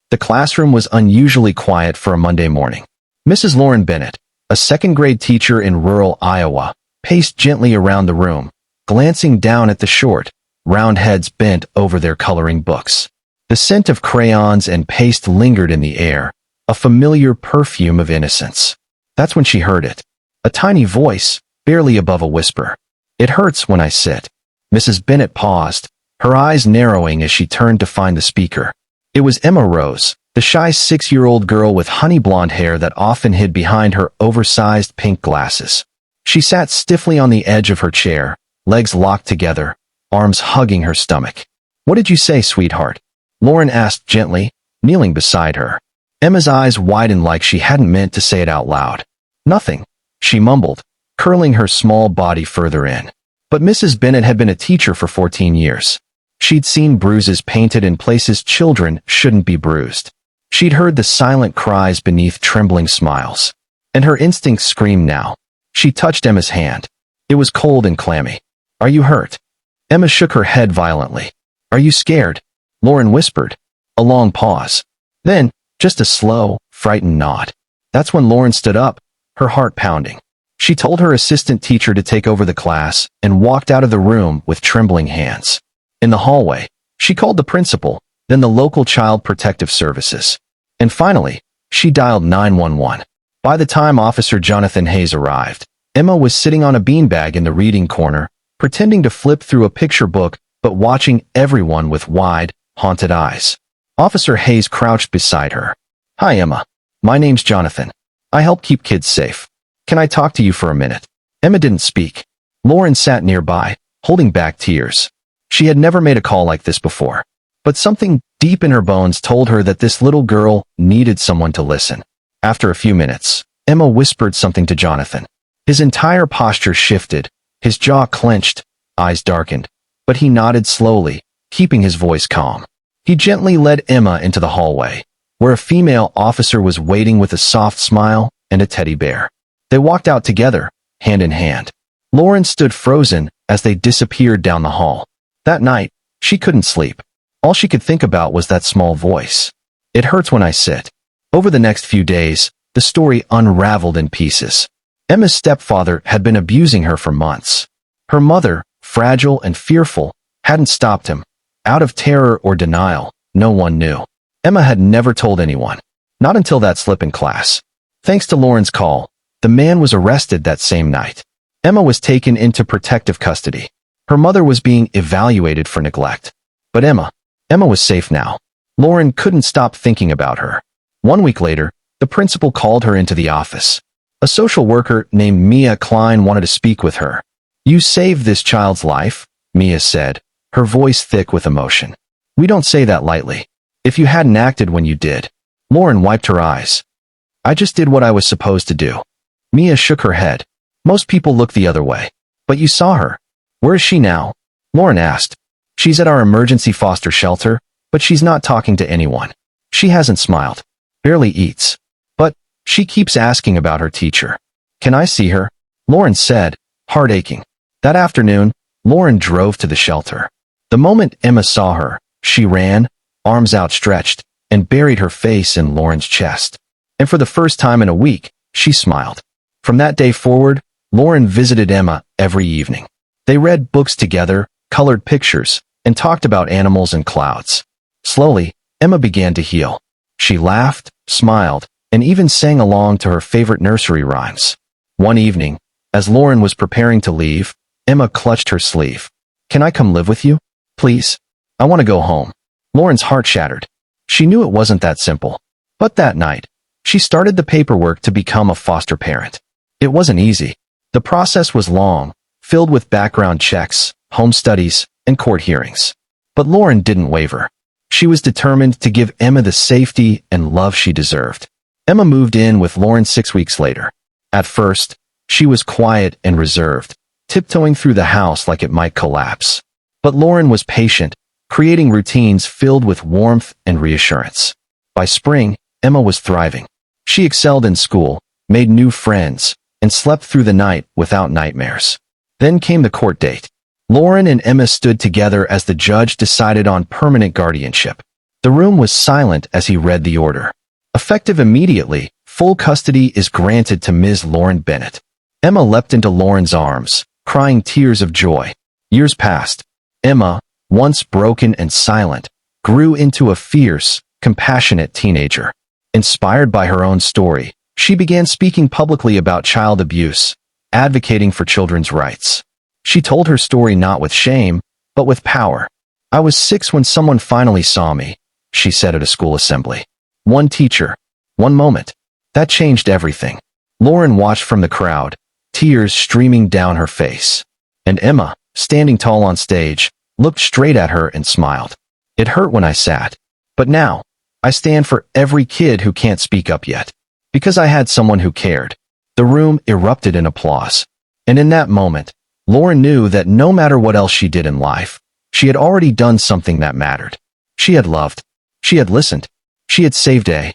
The classroom was unusually quiet for a Monday morning. Mrs. Lauren Bennett, a second-grade teacher in rural Iowa, paced gently around the room, glancing down at the short, round heads bent over their coloring books. The scent of crayons and paste lingered in the air, a familiar perfume of innocence. That's when she heard it. A tiny voice, barely above a whisper. "It hurts when I sit." Mrs. Bennett paused, her eyes narrowing as she turned to find the speaker. It was Emma Rose, the shy 6-year-old girl with honey blonde hair that often hid behind her oversized pink glasses. She sat stiffly on the edge of her chair, legs locked together, arms hugging her stomach. "What did you say, sweetheart?" Lauren asked gently, kneeling beside her. Emma's eyes widened like she hadn't meant to say it out loud. "Nothing," she mumbled, curling her small body further in. But Mrs. Bennett had been a teacher for 14 years. She'd seen bruises painted in places children shouldn't be bruised. She'd heard the silent cries beneath trembling smiles. And her instincts screamed now. She touched Emma's hand. It was cold and clammy. "Are you hurt?" Emma shook her head violently. "Are you scared?" Lauren whispered. A long pause. Then, just a slow, frightened nod. That's when Lauren stood up, her heart pounding. She told her assistant teacher to take over the class and walked out of the room with trembling hands. In the hallway, she called the principal, then the local child protective services. And finally, she dialed 911. By the time Officer Jonathan Hayes arrived, Emma was sitting on a beanbag in the reading corner, pretending to flip through a picture book but watching everyone with wide, haunted eyes. Officer Hayes crouched beside her. "Hi, Emma. My name's Jonathan. I help keep kids safe. Can I talk to you for a minute?" Emma didn't speak. Lauren sat nearby, holding back tears. She had never made a call like this before. But something deep in her bones told her that this little girl needed someone to listen. After a few minutes, Emma whispered something to Jonathan. His entire posture shifted, his jaw clenched, eyes darkened. But he nodded slowly, keeping his voice calm. He gently led Emma into the hallway, where a female officer was waiting with a soft smile and a teddy bear. They walked out together, hand in hand. Lauren stood frozen as they disappeared down the hall. That night, she couldn't sleep. All she could think about was that small voice. "It hurts when I sit." Over the next few days, the story unraveled in pieces. Emma's stepfather had been abusing her for months. Her mother, fragile and fearful, hadn't stopped him. Out of terror or denial, no one knew. Emma had never told anyone. Not until that slip in class. Thanks to Lauren's call, the man was arrested that same night. Emma was taken into protective custody. Her mother was being evaluated for neglect. But Emma was safe now. Lauren couldn't stop thinking about her. 1 week later, the principal called her into the office. A social worker named Mia Klein wanted to speak with her. "You saved this child's life," Mia said, her voice thick with emotion. "We don't say that lightly. If you hadn't acted when you did." Lauren wiped her eyes. "I just did what I was supposed to do." Mia shook her head. "Most people look the other way. But you saw her. Where is she now?" Lauren asked. "She's at our emergency foster shelter, but she's not talking to anyone. She hasn't smiled. Barely eats. But she keeps asking about her teacher." "Can I see her?" Lauren said, heart aching. That afternoon, Lauren drove to the shelter. The moment Emma saw her, she ran, arms outstretched, and buried her face in Lauren's chest. And for the first time in a week, she smiled. From that day forward, Lauren visited Emma every evening. They read books together, colored pictures, and talked about animals and clouds. Slowly, Emma began to heal. She laughed, smiled, and even sang along to her favorite nursery rhymes. One evening, as Lauren was preparing to leave, Emma clutched her sleeve. "Can I come live with you? Please? I want to go home." Lauren's heart shattered. She knew it wasn't that simple. But that night, she started the paperwork to become a foster parent. It wasn't easy. The process was long, filled with background checks, home studies, and court hearings. But Lauren didn't waver. She was determined to give Emma the safety and love she deserved. Emma moved in with Lauren 6 weeks later. At first, she was quiet and reserved, tiptoeing through the house like it might collapse. But Lauren was patient, creating routines filled with warmth and reassurance. By spring, Emma was thriving. She excelled in school, made new friends, and slept through the night without nightmares. Then came the court date. Lauren and Emma stood together as the judge decided on permanent guardianship. The room was silent as he read the order. Effective immediately, full custody is granted to Ms. Lauren Bennett. Emma leapt into Lauren's arms, crying tears of joy. Years passed. Emma, once broken and silent, grew into a fierce, compassionate teenager. Inspired by her own story, she began speaking publicly about child abuse, advocating for children's rights. She told her story not with shame, but with power. "I was 6 when someone finally saw me," she said at a school assembly. "One teacher, one moment. That changed everything." Lauren watched from the crowd, tears streaming down her face. And Emma, standing tall on stage, looked straight at her and smiled. "It hurt when I sat. But now, I stand for every kid who can't speak up yet. Because I had someone who cared." The room erupted in applause. And in that moment, Lauren knew that no matter what else she did in life, she had already done something that mattered. She had loved. She had listened. She had saved a